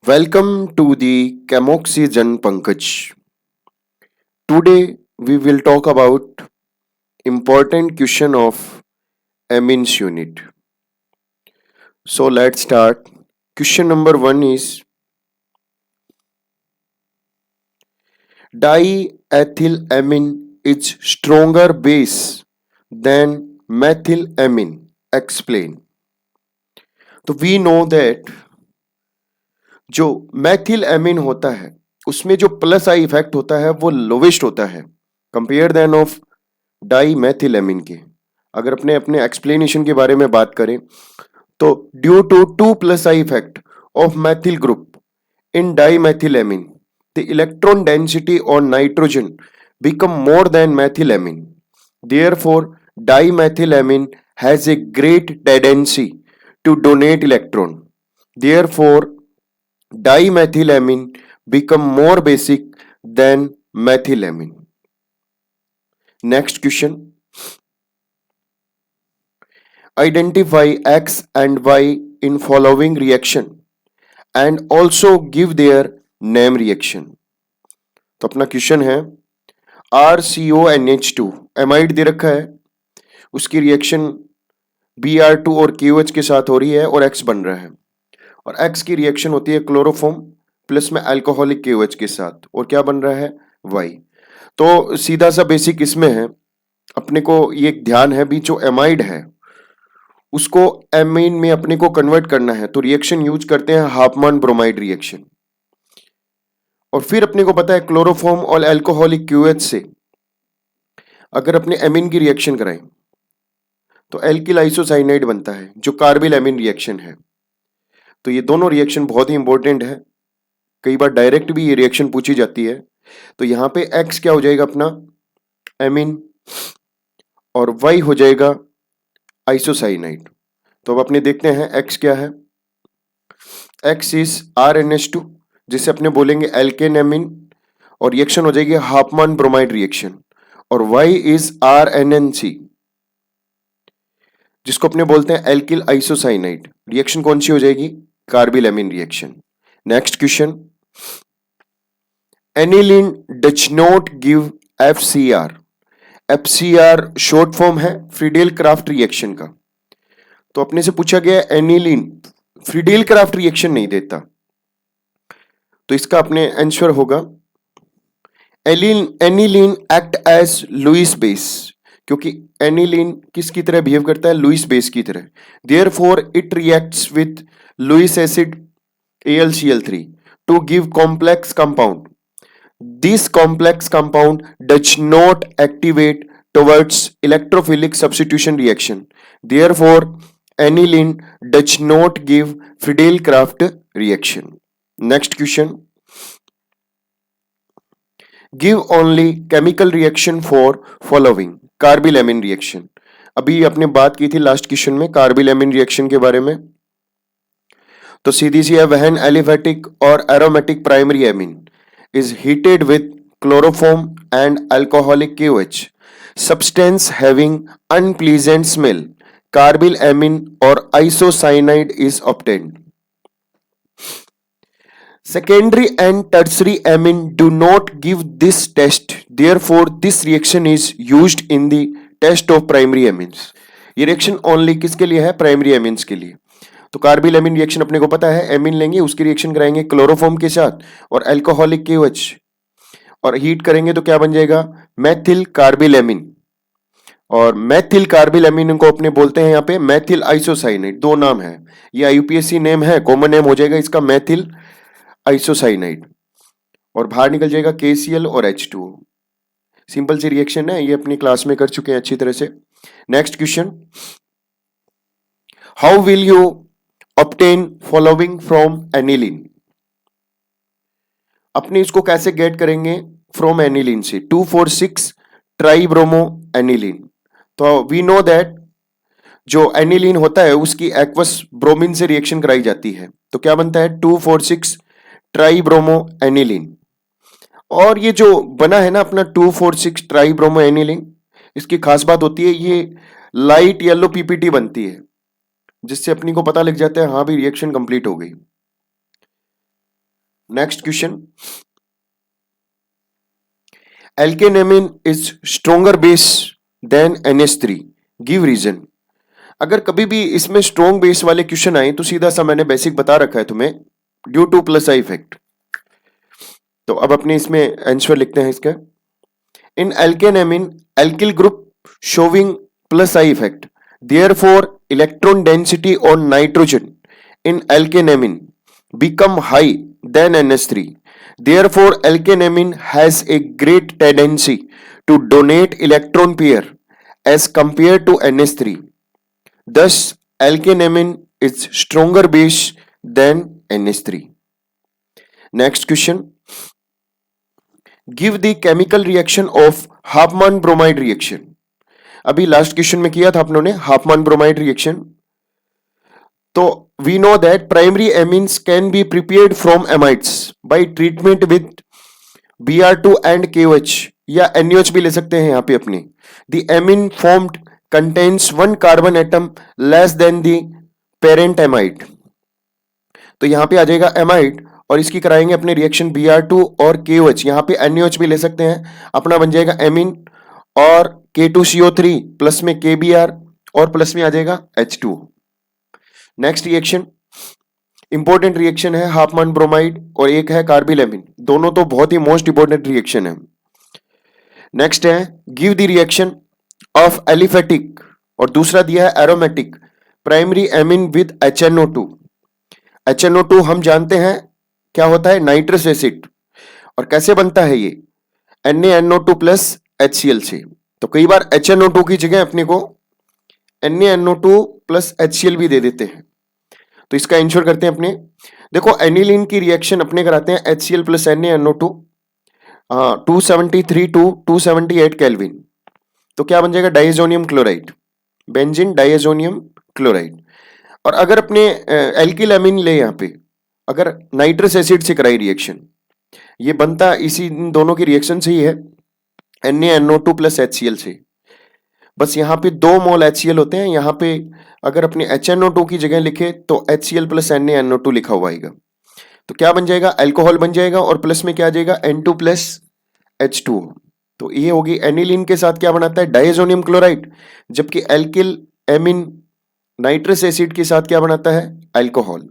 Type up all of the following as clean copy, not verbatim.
Welcome to the Camoxygen Pankaj. Today we will talk about important question of amines unit. So let's start. Question number 1 is diethylamine is stronger base than methylamine. Explain. तो we know that जो methyl amine होता है उसमें जो plus I effect होता है वो lowest होता है कंपेयर देन ऑफ डाई मैथिलामिन के। अगर अपने अपने एक्सप्लेनेशन के बारे में बात करें तो due to 2+ I effect of methyl group in dimethylamine the electron density on nitrogen become more than methylamine. Therefore, dimethylamine has a great tendency to donate electron. Therefore, dimethylamine become more basic than methylamine. Next question. Identify X and Y in following reaction and also give their name reaction. तो अपना question है RCONH2 amide दे रखा है, उसकी reaction Br2 और KOH के साथ हो रही है और X बन रहा है और X की रिएक्शन होती है क्लोरोफॉर्म प्लस में अल्कोहलिक KOH के साथ और क्या बन रहा है Y। तो सीधा सा बेसिक इसमें है, अपने को ये ध्यान है भी जो एमाइड है उसको एमीन में अपने को कन्वर्ट करना है तो रिएक्शन यूज करते हैं हाफमैन ब्रोमाइड रिएक्शन। और फिर अपने को पता है क्लोरोफॉर्म और अल्कोहलिक क्यूएच से अगर अपने एमीन की रिएक्शन कराएं तो एल्किल आइसोसाइनाइड बनता है जो कार्बिल एमीन रिएक्शन है। तो ये दोनों रिएक्शन बहुत ही इंपॉर्टेंट है, कई बार डायरेक्ट भी ये रिएक्शन पूछी जाती है। तो यहाँ पे एक्स क्या हो जाएगा अपना एमीन और वाई हो जाएगा आइसोसाइनाइड। तो अब अपने देखते हैं एक्स क्या है। एक्स इज RnH2 जिसे अपने बोलेंगे एल्केन एमीन और रिएक्शन हो जाएगी हाफमैन ब्रोमाइड रिएक्शन और वाई इज RnNC जिसको अपने बोलते हैं एल्किल आइसोसाइनाइड। रिएक्शन कौन सी हो जाएगी carbyl amine reaction. Next question, aniline does not give FCR। FCR short form है फ्रीडेल क्राफ्ट रिएक्शन का। तो अपने से पूछा गया एनिलीन फ्रीडेल क्राफ्ट रिएक्शन नहीं देता तो इसका अपने आंसर होगा aniline act as Lewis base, क्योंकि एनिलीन किसकी तरह बिहेव करता है लुईस बेस की तरह। Therefore it reacts with Lewis acid AlCl3 to give complex compound. This complex compound does not activate towards electrophilic substitution reaction. Therefore, aniline does not give Friedel-Crafts reaction. Next question. Give only chemical reaction for following carbyl-amine reaction. अभी अपने बात की थी last question में carbyl-amine reaction के बारे में, तो सीधी सी है when aliphatic और aromatic primary amine is heated with chloroform and alcoholic KOH substance having unpleasant smell, carbyl amine or isocyanide is obtained. Secondary and tertiary amine do not give this test, therefore this reaction is used in the test of primary amines. ये reaction only किसके लिए है primary amines के लिए। तो carbyl amine reaction अपने को पता है, एमीन लेंगे उसकी रिएक्शन कराएंगे क्लोरोफॉर्म के साथ और अल्कोहलिक KOH और हीट करेंगे तो क्या बन जाएगा मैथिल कार्बिल एमीन और मैथिल कार्बिल एमीन को अपने बोलते हैं यहाँ पे मैथिल आइसोसाइनाइड। दो नाम है, ये IUPAC नेम है, कॉमन नेम हो जाएगा इसका मैथिल आइसोसाइनाइड और बाहर निकल जाएगा KCl और H2O। सिंपल सी रिएक्शन है, ये अपनी क्लास में कर चुके हैं अच्छी तरह से। Next question, how will you obtain following from aniline. अपने इसको कैसे गेट करेंगे फ्रॉम एनिलीन से 2,4,6 ट्राइब्रोमो एनिलीन। तो वी नो दैट जो एनिलीन होता है उसकी एक्वस ब्रोमीन से रिएक्शन कराई जाती है तो क्या बनता है 2,4,6 ट्राइब्रोमो एनिलीन। और ये जो बना है ना अपना 2,4,6 ट्राइब्रोमो एनिलीन, इसकी खास बात होती है ये लाइट येलो PPT बनती है जिससे अपनी को पता लग जाता है हाँ भी रिएक्शन कंप्लीट हो गई। Next question, alkanamine is stronger base than NH3, give reason. अगर कभी भी इसमें स्ट्रॉन्ग बेस वाले क्वेश्चन आए तो सीधा सा मैंने बेसिक बता रखा है तुम्हें, due to plus I effect. तो अब अपने इसमें आंसर लिखते हैं इसका। In alkanamine alkyl group showing plus I effect, therefore electron density on nitrogen in alkenamin become high than NH3. Therefore, alkenamin has a great tendency to donate electron pair as compared to NH3. Thus, alkenamin is stronger base than NH3. Next question. Give the chemical reaction of Hofmann bromide reaction. अभी last question में किया था अपनों ने Hopman bromide reaction. तो we know that primary amines can be prepared from amides by treatment with Br2 and KOH या NaOH भी ले सकते हैं यहाँ पे अपने। The amine formed contains one carbon atom less than the parent amide। तो यहाँ पे आ जाएगा amide और इसकी कराएंगे अपने रिएक्शन Br2 और KOH, यहाँ पे NaOH भी ले सकते हैं, अपना बन जाएगा amine और K2CO3 प्लस में KBr और प्लस में आ जाएगा H2। Next reaction important reaction है हाफमैन ब्रोमाइड और एक है कार्बिलैमिन, दोनों तो बहुत ही मोस्ट इंपॉर्टेंट रिएक्शन है। नेक्स्ट है give the reaction of aliphatic और दूसरा दिया है aromatic primary amine with HNO2। HNO2 हम जानते हैं क्या होता है, नाइट्रस एसिड, और कैसे बनता है ये NaNO2 प्लस HCl से। तो कई बार HNO2 की जगह अपने को NaNO2 प्लस HCl भी दे देते हैं, तो इसका इंश्योर करते हैं अपने। देखो एनिलीन की रिएक्शन अपने कराते हैं HCl plus NaNO2 273 to 278 kelvin, तो क्या बन जाएगा diazonium chloride, benzene diazonium chloride. और अगर अपने एल्किल एमीन ले यहाँ पे, अगर नाइट्रस एसिड से कराई रिएक्शन, ये बनता इसी इन दोनों की रिएक्शन से ही है NaNO2 प्लस HCl से, बस यहाँ पे 2 मोल HCl होते हैं, यहाँ पे अगर अपने HNO2 की जगह लिखे तो HCl प्लस NaNO2 लिखा हुआ आएगा, तो क्या बन जाएगा अल्कोहल बन जाएगा और प्लस में क्या आ जाएगा N2 प्लस H2। तो ये होगी एनिलीन के साथ क्या बनाता है डाइएजोनियम क्लोराइड, जबकि एल्किल एमिन नाइट्रस एसिड के साथ क्या बनाता है alcohol.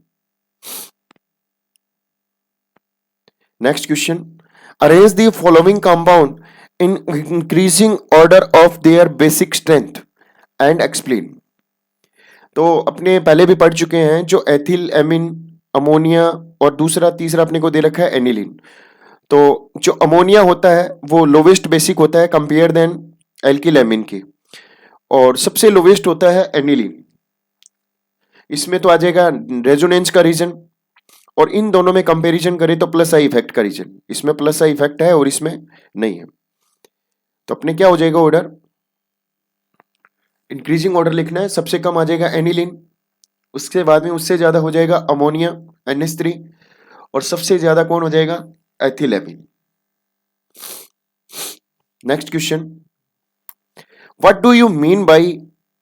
Next question, arrange the following compound in increasing order of their basic strength and explain। तो अपने पहले भी पढ़ चुके हैं जो एथिल एमिन अमोनिया और दूसरा तीसरा अपने को दे रखा है एनिलीन। तो जो अमोनिया होता है वो लोवेस्ट बेसिक होता है कंपेयर देन एल्किल एमिन की, और सबसे लोवेस्ट होता है एनिलीन। इसमें तो आ जाएगा रेजोनेंस का रीजन, और इन दोनों में कंपैरिजन करें तो प्लस आई इफेक्ट का रीजन, इसमें प्लस आई इफेक्ट है और इसमें नहीं है। तो अपने क्या हो जाएगा ऑर्डर, इंक्रीजिंग ऑर्डर लिखना है, सबसे कम आ जाएगा एनिलीन, उसके बाद में उससे ज्यादा हो जाएगा अमोनिया NH3, और सबसे ज्यादा कौन हो जाएगा ethyl amine. Next question, what do you mean by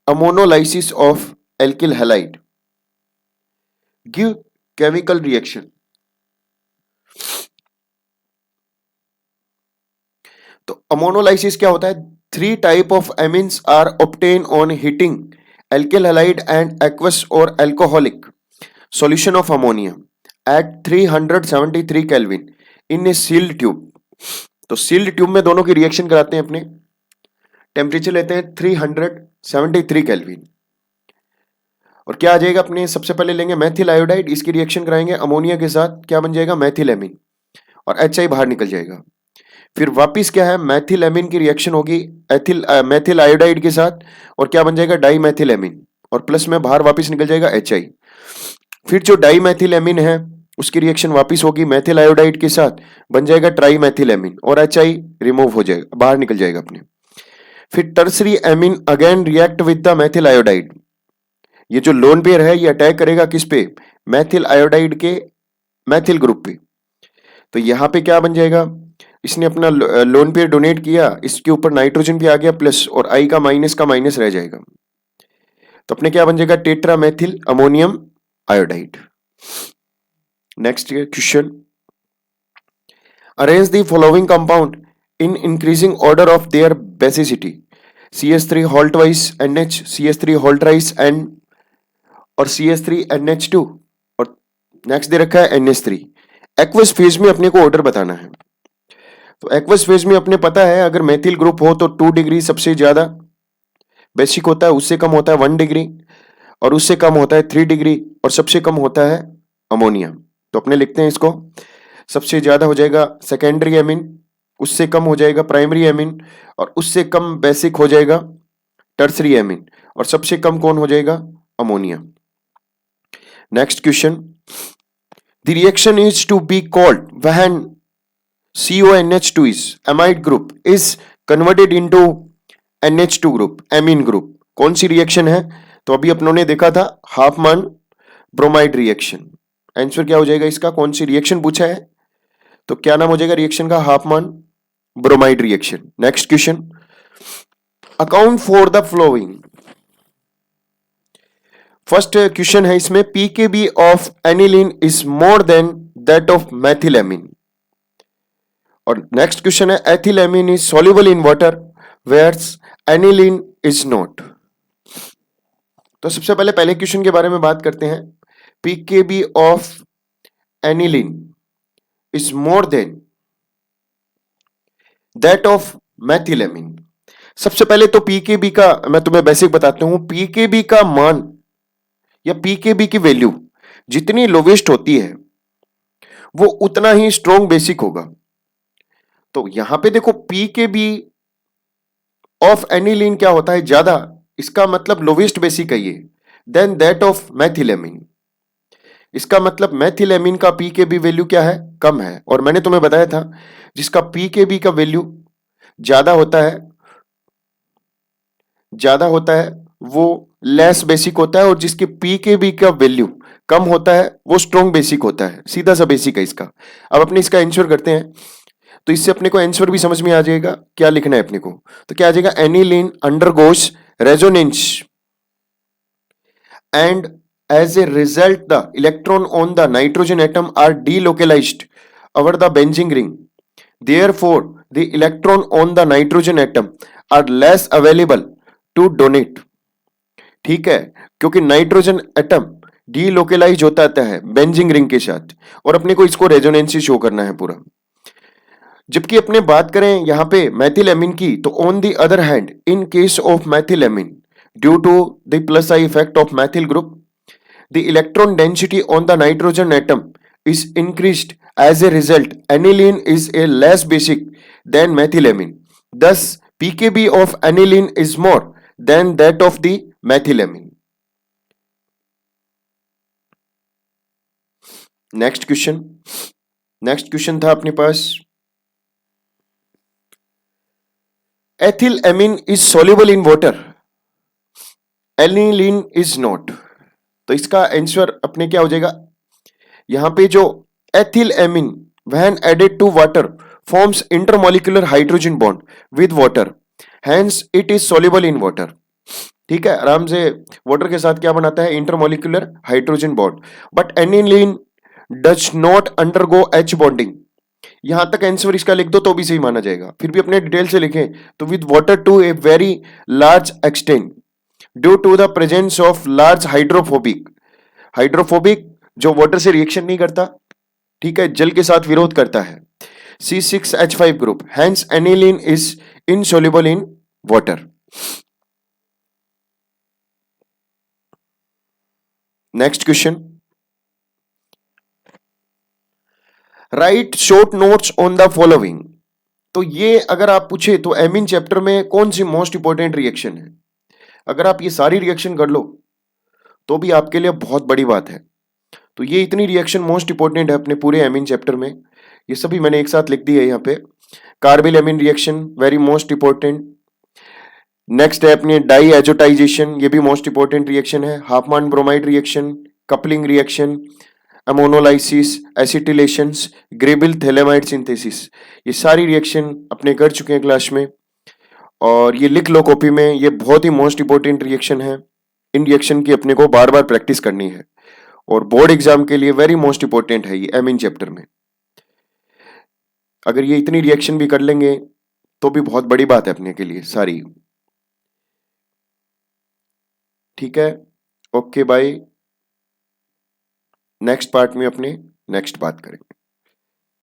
ammonolysis of alkyl halide, give chemical reaction. तो अमोनोलाइसिस क्या होता है, 3 type of amines are obtain on heating alkyl halide and aqueous और alcoholic solution of ammonia at 373 kelvin in a sealed tube. तो sealed tube में दोनों की reaction कराते हैं अपने, टेम्परेचर लेते हैं 373 केल्विन, और क्या आ जाएगा अपने सबसे पहले लेंगे मैथिल आयोडाइड, इसकी रिएक्शन कराएंगे अमोनिया के साथ, क्या बन जाएगा मैथिल एमीन और HI बाहर निकल जाएगा। फिर वापिस क्या है मैथिल एमीन की रिएक्शन होगी मैथिल आयोडाइड के साथ, और क्या बन जाएगा डाई मैथिल एमीन, और प्लस में बाहर वापिस निकल जाएगा HI। फिर जो डाई मैथिल एमीन है उसकी रिएक्शन वापिस होगी मैथिल आयोडाइड के साथ, बन जाएगा ट्राई मैथिल एमीन और HI रिमूव हो जाएगा, बाहर निकल जाएगा अपने। फिर tertiary amine again react with the Maithil iodide, ये जो लोन पेयर है ये अटैक करेगा किस पे मैथिल आयोडाइड के मैथिल ग्रुप पे। तो यहाँ पे क्या बन जाएगा, इसने अपना लोन पेयर डोनेट किया, इसके ऊपर नाइट्रोजन भी आ गया प्लस, और I का माइनस रह जाएगा, तो अपने क्या बन जाएगा tetra Maithil ammonium iodide. Next question, Arrange the following compound in increasing order of their basicity. CH3 haltwise NH, CH3 haltwise N और CH3 NH2 और नेक्स्ट दे रखा है NH3। एक्वस फेज में अपने को ऑर्डर बताना है। तो एक्वस फेज में अपने पता है अगर मेथिल ग्रुप हो तो 2 डिग्री सबसे ज्यादा बेसिक होता है, उससे कम होता है 1 डिग्री और उससे कम होता है 3 डिग्री और सबसे कम होता है अमोनिया। तो अपने लिखते हैं इसको, सबसे ज्यादा हो जाएगा सेकेंडरी एमिन, उससे कम हो जाएगा प्राइमरी एमिन और उससे कम बेसिक हो जाएगा टर्सरी एमिन और सबसे कम कौन हो जाएगा ammonia. Next question, the reaction is to be called when CONH2 is amide group is converted into NH2 group, amine group। कौन सी रिएक्शन है? तो अभी अपनों ने देखा था हाफमैन ब्रोमाइड रिएक्शन। आंसर क्या हो जाएगा इसका? कौन सी रिएक्शन पूछा है तो क्या नाम हो जाएगा रिएक्शन का? Hofmann bromide reaction. Next question, account for the flowing. First question है इसमें, pKb of aniline is more than that of methylamine. और नेक्स्ट क्वेश्चन है, ethylamine is soluble in water whereas aniline is not. तो सबसे पहले question के बारे में बात करते हैं। PKb of aniline is more than that of methylamine. सबसे पहले तो पीकेबी का मैं तुम्हें बेसिक बताता हूं। पीकेबी का मान या पीकेबी की वैल्यू जितनी लोवेस्ट होती है वो उतना ही स्ट्रॉन्ग बेसिक होगा। तो यहां पे देखो पीकेबी ऑफ एनिलीन क्या होता है? ज्यादा, इसका मतलब लोवेस्ट बेसिक है ये, देन दैट ऑफ मैथिलेमिन। इसका मतलब मैथिलेमिन का पीकेबी वैल्यू क्या है? कम है। और मैंने तुम्हें बताया था जिसका पीकेबी का वैल्यू ज्यादा होता है वो लेस बेसिक होता है और जिसके पीकेबी का वैल्यू कम होता है वो स्ट्रॉन्ग बेसिक होता है। सीधा सा बेसिक है इसका। अब अपने इसका आंसर करते हैं तो इससे अपने को आंसर भी समझ में आ जाएगा क्या लिखना है अपने को। तो क्या आ जाएगा? Aniline undergoes resonance and as a result the electron on the nitrogen atom are delocalized over the benzene ring, therefore the electron on the nitrogen atom are less available to donate। ठीक है, क्योंकि nitrogen atom डीलोकेलाइज होता है benzene ring के साथ और अपने को इसको रेजोनेंस शो करना है पूरा। जबकि अपने बात करें यहां पे मैथिलेमिन की तो on the other hand in case of methylamine due to the plus I effect of methyl group the electron density on the nitrogen atom is increased. As a result, aniline is a less basic than methylamine. Thus, pKb of aniline is more than that of the methylamine. Next question था अपने पास, ethylamine is soluble in water, aniline is not। तो इसका answer अपने क्या हो जाएगा? यहां पे जो ethyl amine when added to water forms intermolecular hydrogen bond with water, hence it is soluble in water. ठीक है, आराम से वाटर के साथ क्या बनाता है? Intermolecular hydrogen bond. But aniline does not undergo H bonding. यहां तक आंसर इसका लिख दो तो भी सही माना जाएगा, फिर भी अपने डिटेल से लिखें तो with water to a very large extent due to the presence of large hydrophobic जो वाटर से रिएक्शन नहीं करता, ठीक है, जल के साथ विरोध करता है, C6H5 group, hence aniline is insoluble in water. Next question, right short notes on the following. तो ये अगर आप पूछे तो एमिन चैप्टर में कौन सी मोस्ट इंपॉर्टेंट रिएक्शन है? अगर आप ये सारी रिएक्शन कर लो तो भी आपके लिए बहुत बड़ी बात है। तो ये इतनी रिएक्शन मोस्ट इंपॉर्टेंट है अपने पूरे एमिन चैप्टर में, ये सभी मैंने एक साथ लिख दी है यहाँ पे। Carbylamine reaction very most important. Next है अपनी डाई एजोटाइजेशन, ये भी मोस्ट इंपॉर्टेंट रिएक्शन है। Hofmann bromide reaction, coupling reaction, ammonolysis, acetylations, Gabriel phthalimide synthesis, ये सारी रिएक्शन अपने कर चुके हैं क्लास में और ये लिख लो कॉपी में। ये बहुत ही मोस्ट इंपॉर्टेंट रिएक्शन है। इन रिएक्शन की अपने को बार बार प्रैक्टिस करनी है और बोर्ड एग्जाम के लिए वेरी मोस्ट इंपॉर्टेंट है ये एमिन चैप्टर में। अगर ये इतनी रिएक्शन भी कर लेंगे तो भी बहुत बड़ी बात है अपने के लिए सारी। ठीक है, ओके बाय। नेक्स्ट पार्ट में अपने नेक्स्ट बात करेंगे।